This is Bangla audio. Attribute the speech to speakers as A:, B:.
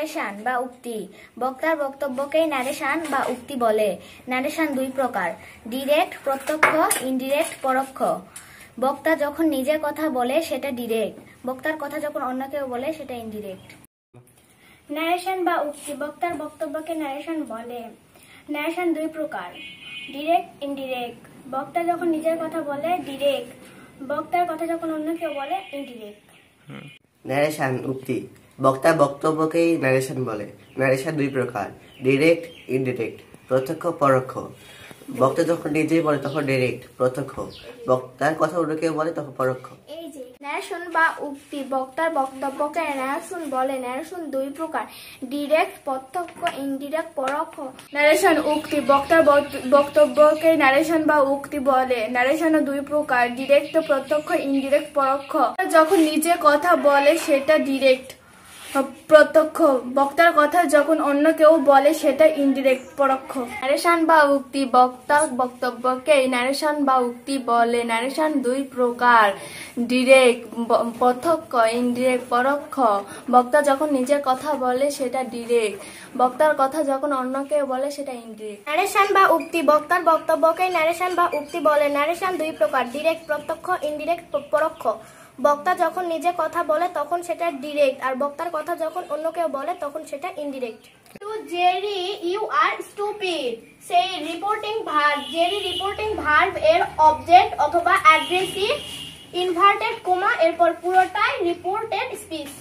A: ন্যারেশন বা উক্তি। বক্তার বক্তব্যকেই ন্যারেশন বা উক্তি বলে। ন্যারেশন দুই প্রকার, ডিরেক্ট প্রত্যক্ষ, ইনডিরেক্ট পরোক্ষ। বক্তা যখন নিজের কথা বলে সেটা ডিরেক্ট, বক্তার কথা যখন অন্য কেউ বলে সেটা ইনডিরেক্ট। ন্যারেশন বা উক্তি। বক্তার বক্তব্যকে ন্যারেশন বলে। ন্যারেশন দুই প্রকার, ডিরেক্ট, ইনডিরেক্ট। বক্তা যখন নিজের কথা বলে ডিরেক্ট, বক্তার কথা যখন অন্য কেউ বলে ইনডিরেক্ট।
B: ন্যারেশন উক্তি। বক্তার বক্তব্যকেই ন্যারেশন বলে। ন্যারেশন দুই প্রকার, ডিরেক্ট, ইনডিরেক্ট, প্রত্যক্ষ পরোক্ষ। বক্তা যখন নিজেই বলে তখন ডিরেক্ট প্রত্যক্ষ, বক্তার কথা অন্য কেউ বলে তখন পরোক্ষ।
A: এই যে ন্যারেশন বা উক্তি। বক্তার বক্তব্যকে ন্যারেশন বলে। ন্যারেশন দুই প্রকার, ডিরেক্ট প্রত্যক্ষ, ইনডিরেক্ট পরোক্ষ। ন্যারেশন উক্তি। বক্তার বক্তব্যকে ন্যারেশন বা উক্তি বলে। ন্যারেশন দুই প্রকার, ডিরেক্ট প্রত্যক্ষ, ইনডিরেক্ট পরোক্ষ। যখন নিজে কথা বলে সেটা ডিরেক্ট প্রত্যক্ষ, বক্তার কথা যখন অন্য কেউ বলে সেটা ইনডিরেক্ট পরোক্ষ। ন্যারেশন বা উক্তি। বক্তার বক্তব্যকে ন্যারেশন বা উক্তি বলে। ন্যারেশন দুই প্রকার, ডিরেক্ট প্রত্যক্ষ, ইনডিরেক্ট পরোক্ষ। বক্তা যখন নিজের কথা বলে সেটা ডিরেক্ট, বক্তার কথা যখন অন্য কেউ বলে সেটা ইনডিরেক্ট। ন্যারেশন বা উক্তি। বক্তার বক্তব্যকে ন্যারেশন বা উক্তি বলে। ন্যারেশন দুই প্রকার, ডিরেক্ট প্রত্যক্ষ, ইনডিরেক্ট পরোক্ষ। বক্তা যখন নিজে কথা বলে তখন সেটা ডিরেক্ট, আর বক্তার কথা যখন অন্য কেউ বলে তখন সেটা indirect. To Jerry, you are stupid. সেই reporting verb. Jerry reporting verb এর অবজেক্ট অথবা অ্যাড্রেসিভ, ইনভার্টেড কমা এরপর পুরোটাই রিপোর্টেড স্পিচ।